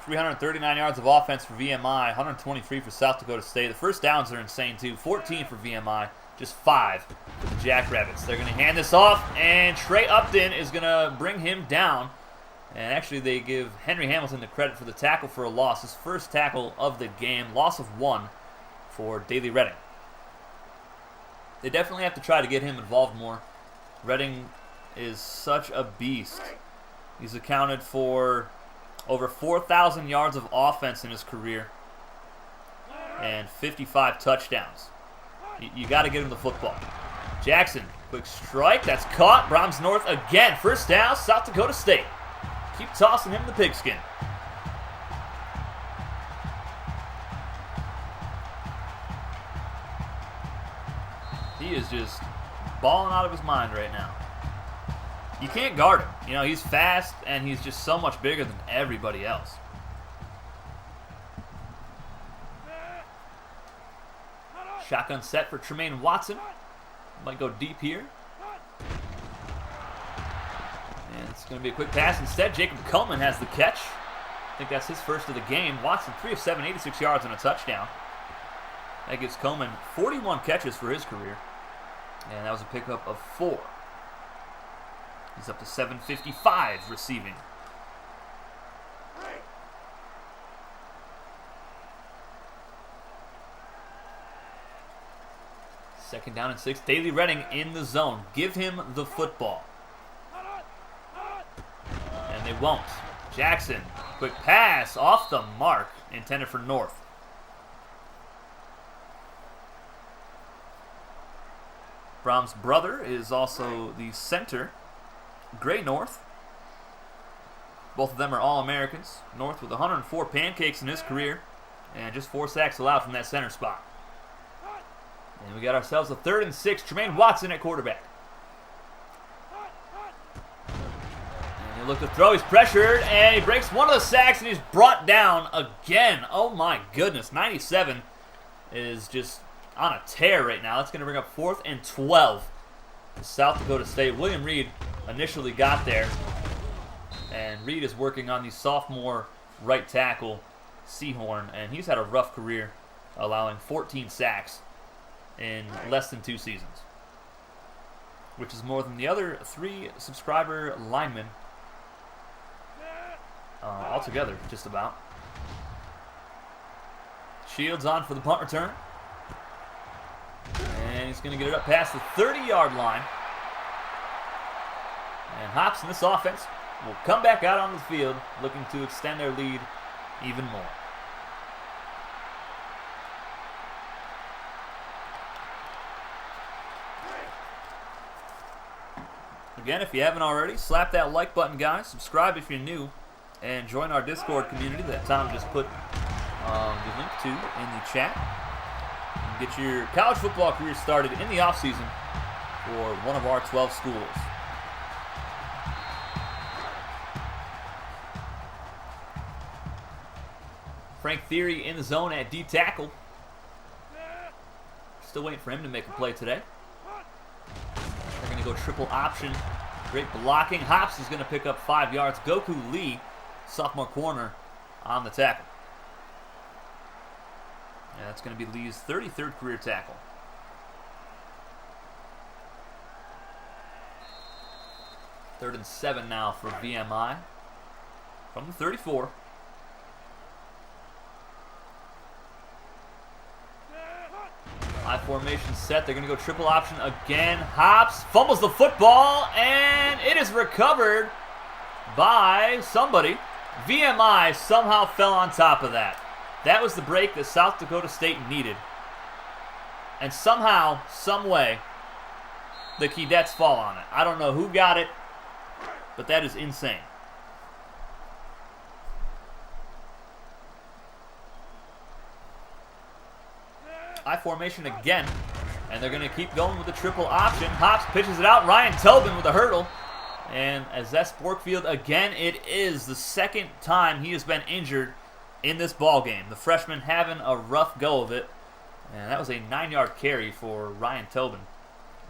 .339 yards of offense for VMI, 123 for South Dakota State. The first downs are insane too. 14 for VMI, just 5 for the Jackrabbits. They're going to hand this off, and Trey Upton is going to bring him down. And actually, they give Henry Hamilton the credit for the tackle for a loss. His first tackle of the game, loss of 1 for Daly Redding. They definitely have to try to get him involved more. Redding is such a beast. He's accounted for over 4,000 yards of offense in his career and 55 touchdowns. You got to get him the football. Jackson, quick strike. That's caught. Brahms North again. First down, South Dakota State. Keep tossing him the pigskin. He is just balling out of his mind right now. You can't guard him. You know, he's fast, and he's just so much bigger than everybody else. Shotgun set for Tremaine Watson. Might go deep here. And it's going to be a quick pass. Instead, Jacob Coleman has the catch. I think that's his first of the game. Watson, 3 of 7, 86 yards and a touchdown. That gives Coleman 41 catches for his career. And that was a pickup of 4. He's up to 755 receiving. Second down and 6. Daly Redding in the zone. Give him the football. And they won't. Jackson, quick pass off the mark, intended for North. Brahms' brother is also the center. Gray North. Both of them are All-Americans. North with 104 pancakes in his career and just 4 sacks allowed from that center spot. And we got ourselves a 3rd and 6. Tremaine Watson at quarterback. And he looked to throw. He's pressured, and he breaks one of the sacks, and he's brought down again. Oh my goodness. 97 is just on a tear right now. That's going to bring up 4th and 12 to South Dakota State. William Reed initially got there, and Reed is working on the sophomore right tackle, Seahorn, and he's had a rough career, allowing 14 sacks in less than 2 seasons, which is more than the other 3 subscriber linemen altogether, just about. Shields on for the punt return, and he's going to get it up past the 30-yard line. And Hops in this offense will come back out on the field looking to extend their lead even more. Again, if you haven't already, slap that like button, guys. Subscribe if you're new. And join our Discord community that Tom just put the link to in the chat. And get your college football career started in the offseason for one of our 12 schools. Frank Theory in the zone at D tackle. Still waiting for him to make a play today. They're going to go triple option. Great blocking. Hops is going to pick up 5 yards. Goku Lee, sophomore corner, on the tackle. Yeah, that's going to be Lee's 33rd career tackle. Third and 7 now for VMI from the 34. I formation set. They're going to go triple option again. Hops fumbles the football, and it is recovered by somebody. VMI somehow fell on top of that. That was the break that South Dakota State needed. And somehow, some way, the Keydets fall on it. I don't know who got it, but that is insane. I formation again, and they're going to keep going with the triple option. Hops pitches it out. Ryan Tobin with a hurdle. And as that's Borkfield again, it is the second time he has been injured in this ball game. The freshman having a rough go of it. And that was a 9-yard carry for Ryan Tobin,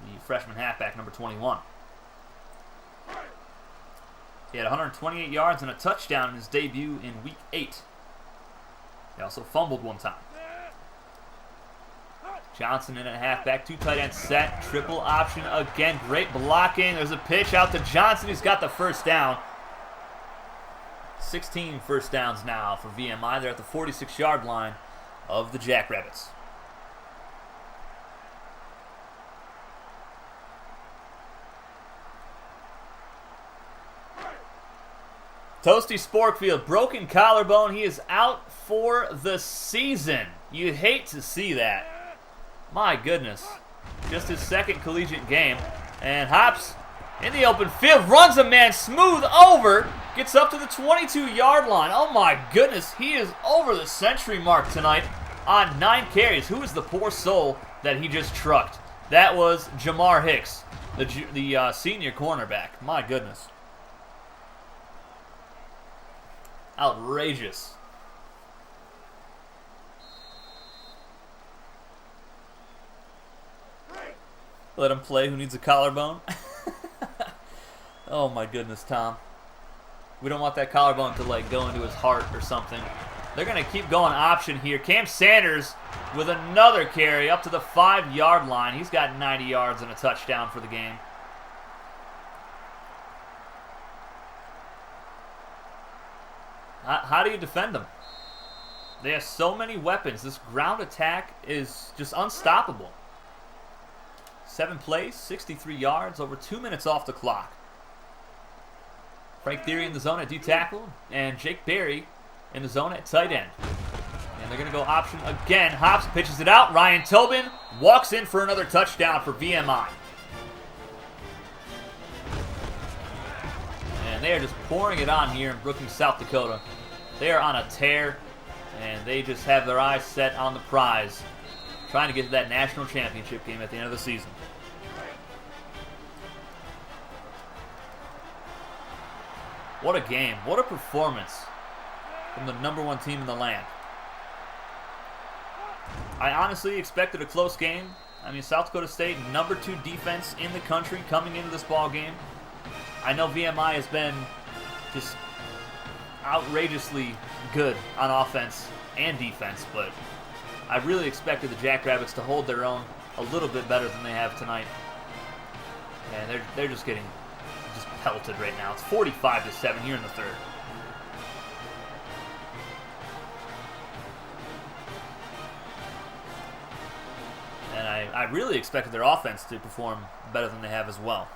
the freshman halfback, number 21. He had 128 yards and a touchdown in his debut in Week 8. He also fumbled one time. Johnson in at halfback, 2 tight end set, triple option again, great blocking. There's a pitch out to Johnson, who's got the first down. 16 first downs now for VMI. They're at the 46-yard line of the Jackrabbits. Toasty Sporkfield, broken collarbone. He is out for the season. You'd hate to see that. My goodness. Just his second collegiate game. And Hops in the open field, runs a man smooth over, gets up to the 22-yard line. Oh my goodness, he is over the century mark tonight on 9 carries. Who is the poor soul that he just trucked? That was Jamar Hicks, the senior cornerback. My goodness. Outrageous. Let him play. Who needs a collarbone? Oh my goodness, Tom. We don't want that collarbone to go into his heart or something. They're going to keep going option here. Cam Sanders with another carry up to the 5-yard line. He's got 90 yards and a touchdown for the game. How do you defend them? They have so many weapons. This ground attack is just unstoppable. 7 plays, 63 yards, over 2 minutes off the clock. Frank Theory in the zone at D tackle, and Jake Berry in the zone at tight end. And they're going to go option again. Hops pitches it out. Ryan Tobin walks in for another touchdown for VMI. And they are just pouring it on here in Brookings, South Dakota. They are on a tear, and they just have their eyes set on the prize, trying to get to that national championship game at the end of the season. What a game. What a performance from the #1 team in the land. I honestly expected a close game. I mean, South Dakota State, #2 defense in the country coming into this ball game. I know VMI has been just outrageously good on offense and defense, but I really expected the Jackrabbits to hold their own a little bit better than they have tonight. And they're just getting pelted right now. It's 45-7 here in the third. And I really expected their offense to perform better than they have as well.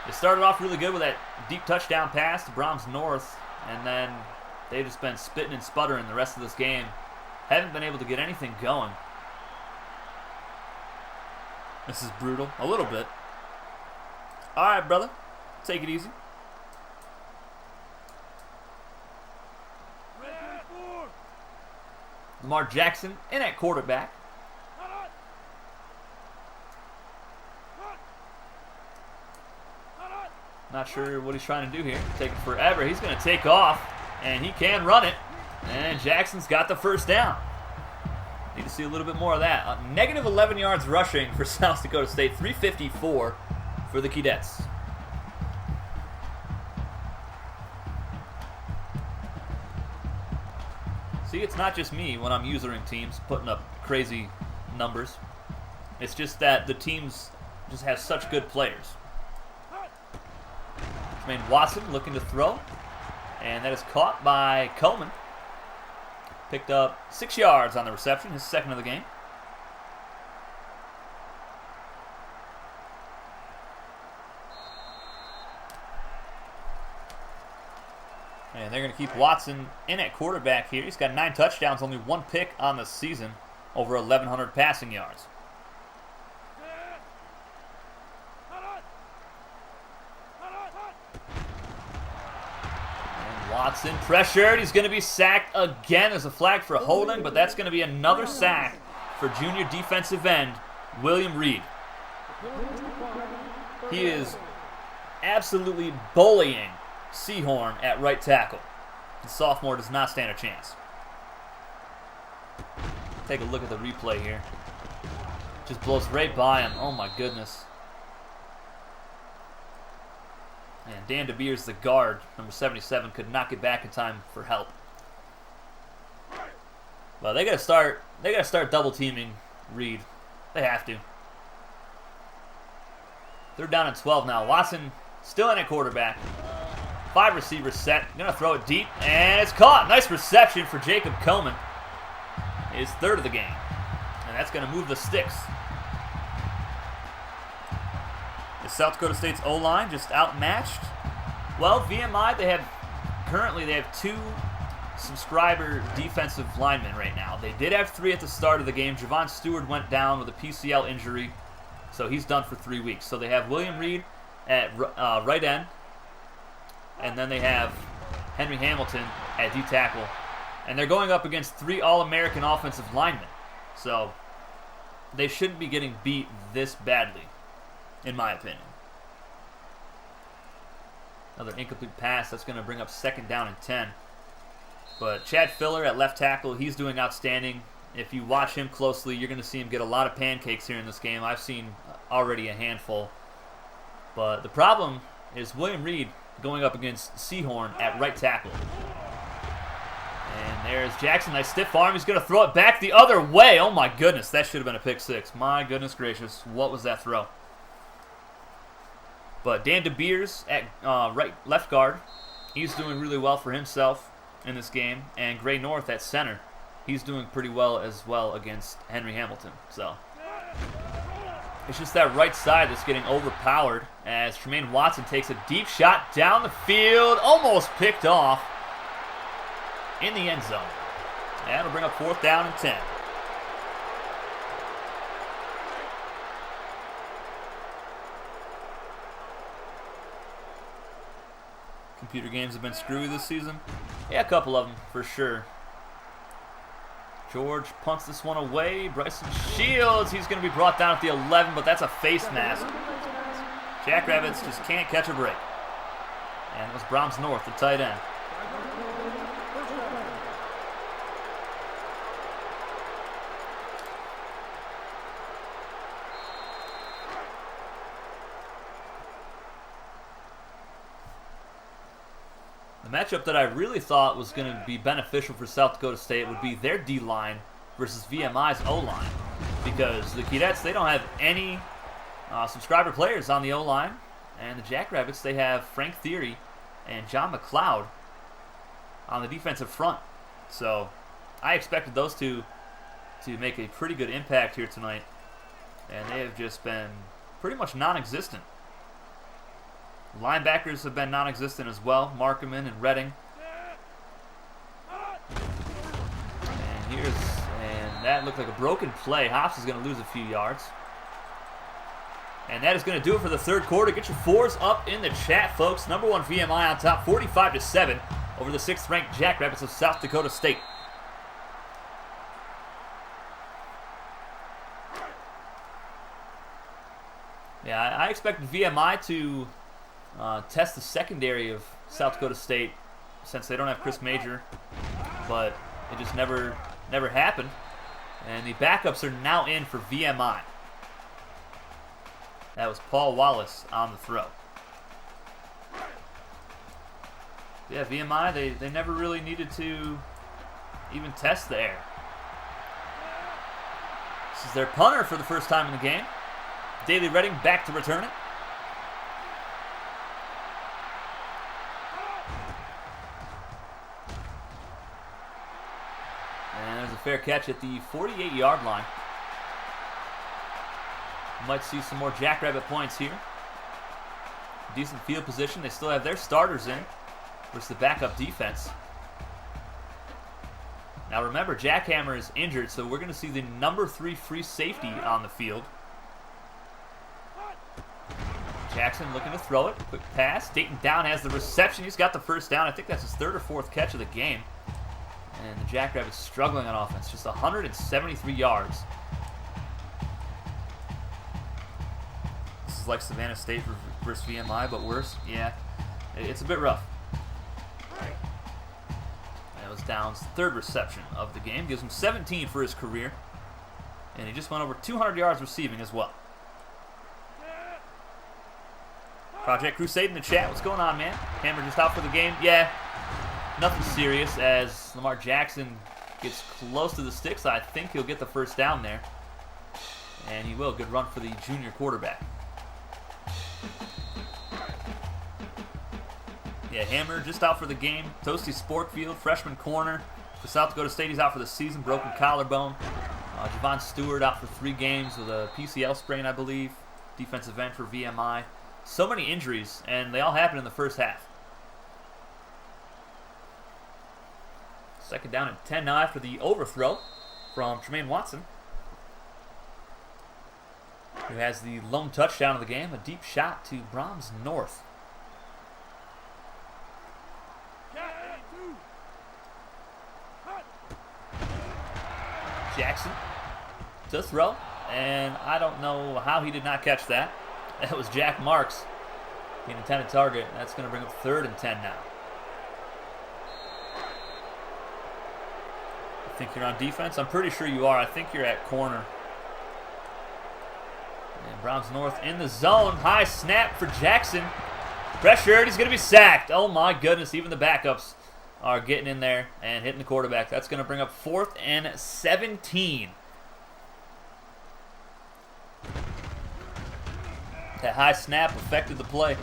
They started off really good with that deep touchdown pass to Brahms North, and then they've just been spitting and sputtering the rest of this game. Haven't been able to get anything going. This is brutal. A little bit. All right, brother. Take it easy. Lamar Jackson in at quarterback. Not sure what he's trying to do here. Taking forever. He's going to take off. And he can run it. And Jackson's got the first down. Need to see a little bit more of that. Negative 11 yards rushing for South Dakota State. 354 for the Keydets. See, it's not just me when I'm usering teams putting up crazy numbers. It's just that the teams just have such good players. Jermaine Watson looking to throw. And that is caught by Coleman. Picked up 6 yards on the reception, his second of the game. And they're going to keep Watson in at quarterback here. He's got 9 touchdowns, only 1 pick on the season, over 1,100 passing yards. Watson pressured. He's going to be sacked again. There's a flag for holding, but that's going to be another sack for junior defensive end William Reed. He is absolutely bullying Seahorn at right tackle. The sophomore does not stand a chance. Take a look at the replay here. Just blows right by him. Oh my goodness. And Dan DeBeers, the guard, number 77, could not get back in time for help. Well, they gotta start double teaming Reed. They have to. They're down at 12 now. Watson still in at quarterback. 5 receivers set. Gonna throw it deep, and it's caught. Nice reception for Jacob Coleman. His third of the game. And that's gonna move the sticks. Is South Dakota State's O-line just outmatched? Well, VMI, they have 2 subscriber defensive linemen right now. They did have 3 at the start of the game. Javon Stewart went down with a PCL injury, so he's done for 3 weeks. So they have William Reed at right end, and then they have Henry Hamilton at D tackle. And they're going up against 3 All-American offensive linemen. So they shouldn't be getting beat this badly, in my opinion. Another incomplete pass. That's going to bring up 2nd down and 10. But Chad Filler at left tackle, he's doing outstanding. If you watch him closely, you're going to see him get a lot of pancakes here in this game. I've seen already a handful. But the problem is William Reed going up against Seahorn at right tackle. And there's Jackson. Nice stiff arm. He's going to throw it back the other way. Oh my goodness, that should have been a pick 6. My goodness gracious, what was that throw? But Dan DeBeers at left guard, he's doing really well for himself in this game. And Gray North at center, he's doing pretty well as well against Henry Hamilton. So it's just that right side that's getting overpowered as Tremaine Watson takes a deep shot down the field, almost picked off in the end zone. That'll bring up 4th down and 10. Computer games have been screwy this season. Yeah, a couple of them for sure. George punts this one away. Bryson Shields, he's going to be brought down at the 11, but that's a face mask. Jackrabbits just can't catch a break. And it was Brahms North, the tight end. The matchup that I really thought was going to be beneficial for South Dakota State would be their D-line versus VMI's O-line. Because the Keydets, they don't have any subscriber players on the O-line. And the Jackrabbits, they have Frank Theory and John McLeod on the defensive front. So I expected those two to make a pretty good impact here tonight. And they have just been pretty much non-existent. Linebackers have been non-existent as well. Markman and Redding. And that looked like a broken play. Hops is going to lose a few yards. And that is going to do it for the third quarter. Get your 4s up in the chat, folks. Number 1 VMI on top, 45-7 over the 6th-ranked Jackrabbits of South Dakota State. Yeah, I expected VMI to test the secondary of South Dakota State since they don't have Chris Major, but it just never happened. And the backups are now in for VMI. That was Paul Wallace on the throw. Yeah, VMI, they never really needed to even test the air. This is their punter for the first time in the game. Daley Redding back to return it. And there's a fair catch at the 48-yard line. Might see some more Jackrabbit points here. Decent field position. They still have their starters in versus the backup defense. Now remember, Jackhammer is injured, so we're going to see the number 3 free safety on the field. Jackson looking to throw it. Quick pass. Dayton Down has the reception. He's got the first down. I think that's his 3rd or 4th catch of the game. And the Jackrabbits struggling on offense. Just 173 yards. This is like Savannah State versus VMI, but worse. Yeah, it's a bit rough. That was Downs' 3rd reception of the game. Gives him 17 for his career. And he just went over 200 yards receiving as well. Project Crusade in the chat. What's going on, man? Hammer just out for the game. Yeah, nothing serious as Lamar Jackson gets close to the sticks. I think he'll get the first down there. And he will. Good run for the junior quarterback. Yeah, Hammer just out for the game. Toasty Sportfield, freshman corner for South Dakota State. He's out for the season. Broken collarbone. Javon Stewart out for 3 games with a PCL sprain, I believe. Defensive end for VMI. So many injuries, and they all happened in the first half. 2nd down and 10 now after the overthrow from Tremaine Watson, who has the lone touchdown of the game, a deep shot to Brahms North. Jackson to throw, and I don't know how he did not catch that. That was Jack Marks, the intended target. That's going to bring up 3rd and 10 now. I think you're on defense. I'm pretty sure you are. I think you're at corner. And Browns North in the zone. High snap for Jackson. Pressured. He's going to be sacked. Oh my goodness. Even the backups are getting in there and hitting the quarterback. That's going to bring up 4th and 17. That high snap affected the play.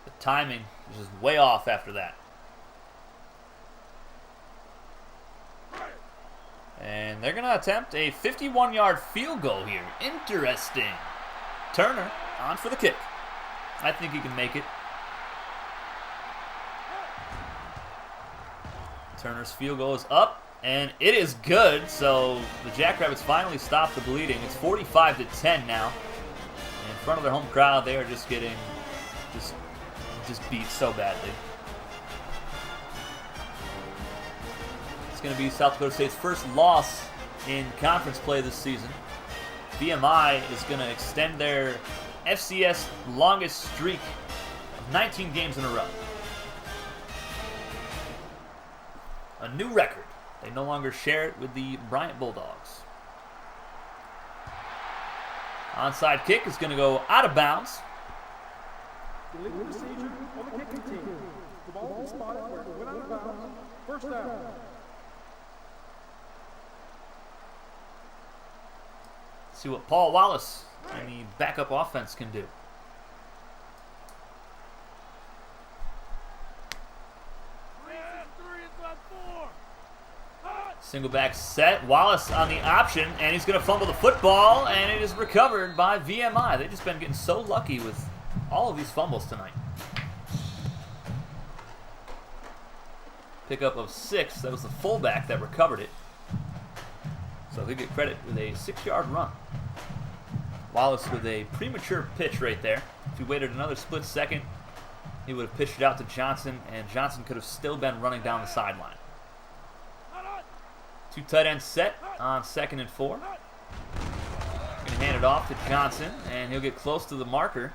The timing was just way off after that. And they're going to attempt a 51-yard field goal here. Interesting. Turner on for the kick. I think he can make it. Turner's field goal is up. And it is good, so the Jackrabbits finally stopped the bleeding. It's 45-10 now. In front of their home crowd, they are just getting just beat so badly. It's going to be South Dakota State's first loss in conference play this season. VMI is going to extend their FCS longest streak of 19 games in a row. A new record. They no longer share it with the Bryant Bulldogs. Onside kick is going to go out of bounds. Illegal procedure on the kicking team. The ball is spotted where it went out of bounds. First down. See what Paul Wallace and the backup offense can do. Single back set. Wallace on the option, and he's going to fumble the football, and it is recovered by VMI. They've just been getting so lucky with all of these fumbles tonight. Pickup of 6. That was the fullback that recovered it. So they get credit with a 6-yard run. Wallace with a premature pitch right there. If he waited another split second, he would have pitched it out to Johnson, and Johnson could have still been running down the sideline. 2 tight ends set on 2nd and 4. Going to hand it off to Johnson, and he'll get close to the marker.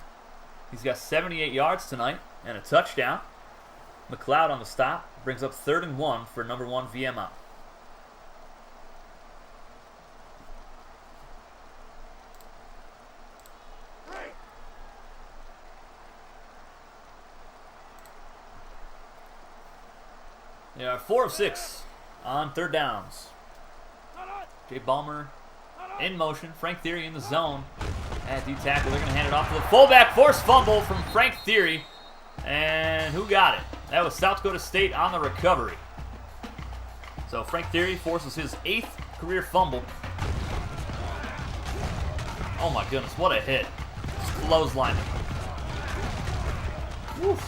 He's got 78 yards tonight and a touchdown. McLeod on the stop. Brings up 3rd and 1 for number 1 VMI. Yeah, 4 of 6 on 3rd downs. Jay Ballmer in motion. Frank Theory in the zone. At D tackle, they're going to hand it off to the fullback. Forced fumble from Frank Theory. And who got it? That was South Dakota State on the recovery. So Frank Theory forces his 8th career fumble. Oh my goodness, what a hit. Just clotheslined him. Woof.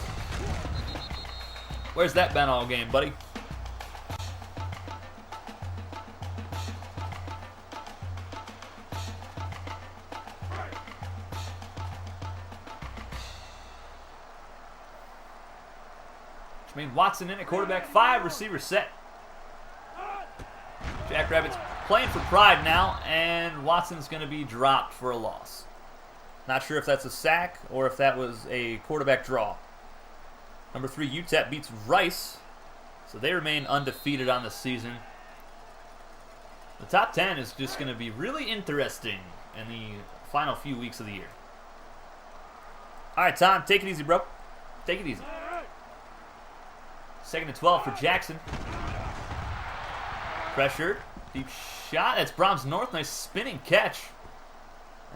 Where's that been all game, buddy? Jermaine Watson in at quarterback, 5 receiver set. Jackrabbits playing for pride now, and Watson's going to be dropped for a loss. Not sure if that's a sack or if that was a quarterback draw. Number 3, UTEP beats Rice, so they remain undefeated on the season. The top 10 is just going to be really interesting in the final few weeks of the year. All right, Tom, take it easy, bro. Take it easy. 2nd and 12 for Jackson. Pressure, deep shot. That's Brahms North. Nice spinning catch.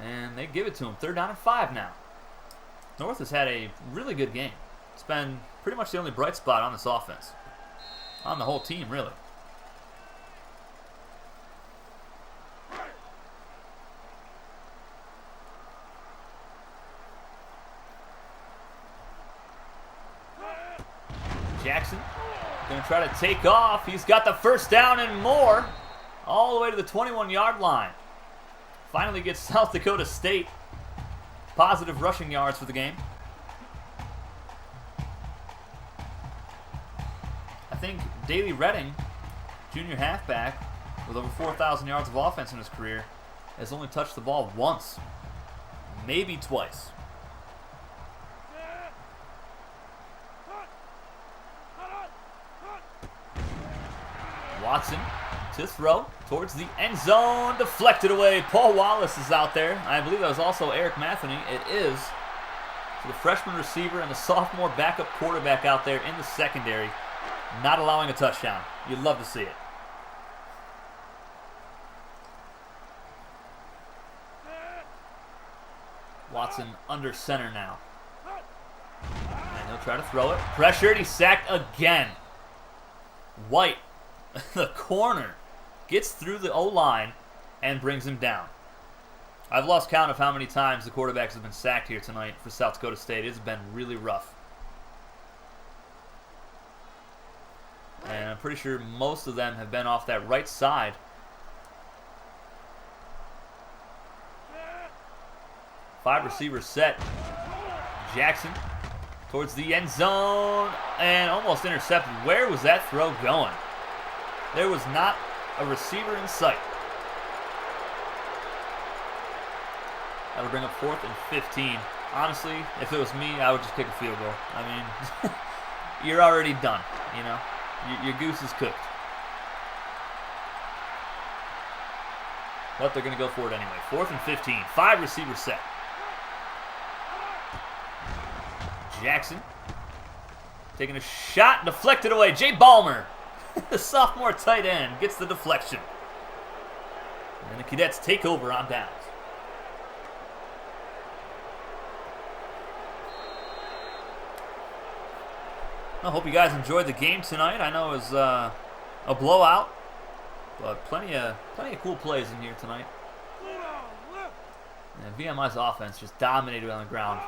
And they give it to him. 3rd down and 5 now. North has had a really good game. It's been pretty much the only bright spot on this offense. On the whole team, really. Jackson going to try to take off. He's got the 1st down and more. All the way to the 21-yard line. Finally gets South Dakota State positive rushing yards for the game. I think Daley Redding, junior halfback, with over 4,000 yards of offense in his career, has only touched the ball once, maybe twice. Watson to throw towards the end zone, deflected away. Paul Wallace is out there. I believe that was also Eric Matheny. It is. So the freshman receiver and the sophomore backup quarterback out there in the secondary, not allowing a touchdown. You'd love to see it. Watson under center now. And he'll try to throw it. Pressured, he's sacked again. White, the corner, gets through the O-line and brings him down. I've lost count of how many times the quarterbacks have been sacked here tonight for South Dakota State. It's been really rough. And I'm pretty sure most of them have been off that right side. Five receivers set. Jackson towards the end zone and almost intercepted. Where was that throw going? There was not a receiver in sight. That'll bring up 4th and 15. Honestly, if it was me, I would just kick a field goal. I mean, you're already done, you know. Your goose is cooked. But they're going to go for it anyway. 4th and 15. 5 receivers set. Jackson taking a shot, deflected away. Jay Ballmer, the sophomore tight end, gets the deflection. And the Keydets take over on downs. I hope you guys enjoyed the game tonight. I know it was a blowout, but plenty of cool plays in here tonight. And VMI's offense just dominated on the ground.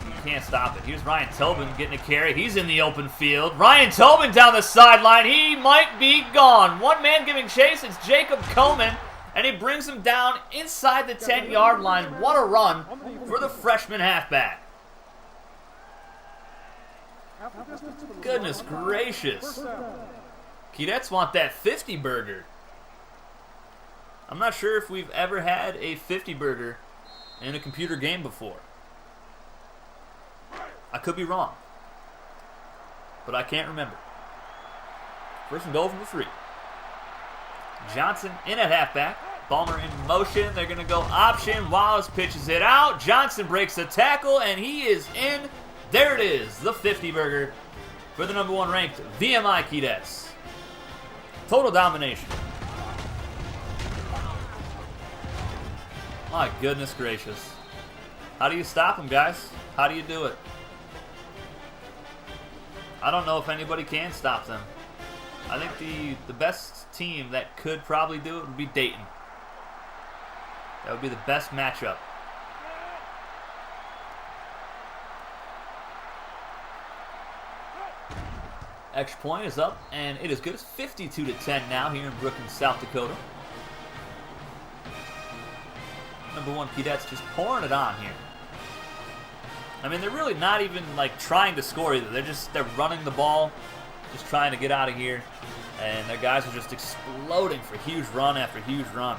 You can't stop it. Here's Ryan Tobin getting a carry. He's in the open field. Ryan Tobin down the sideline. He might be gone. One man giving chase. It's Jacob Coleman, and he brings him down inside the 10-yard line. What a run for the freshman halfback. Goodness gracious. Keydets want that 50 burger. I'm not sure if we've ever had a 50 burger in a computer game before. I could be wrong. but I can't remember. First and goal from the 3. Johnson in at halfback. Ballmer in motion. They're going to go option. Wallace pitches it out. Johnson breaks the tackle, and he is in. There it is, the 50-burger for the number 1 ranked VMI Keydets. Total domination. My goodness gracious. How do you stop them, guys? How do you do it? I don't know if anybody can stop them. I think the best team that could probably do it would be Dayton. That would be the best matchup. Extra point is up, and it is good. It's 52-10 now here in Brookings, South Dakota. Number 1 Keydets just pouring it on here. I mean, they're really not even like trying to score either. They're running the ball, just trying to get out of here, and their guys are just exploding for huge run after huge run.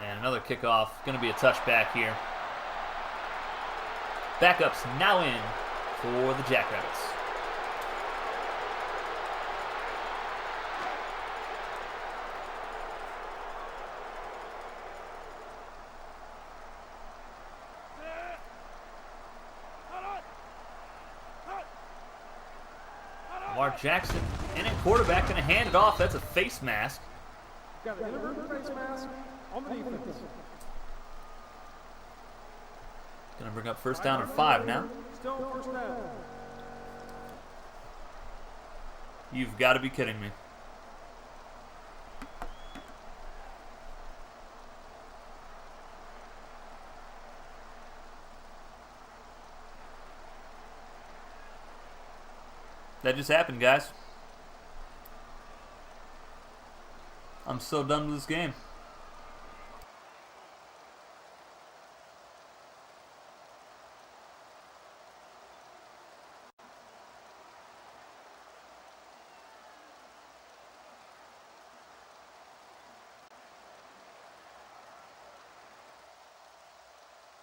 And another kickoff, going to be a touchback here. Backups now in for the Jackrabbits. Mark Jackson in at quarterback, going to hand it off. That's a face mask. Got an inverted face mask on the defense. Going to bring up first down and 5 now. Still first down. You've got to be kidding me. That just happened, guys. I'm so done with this game.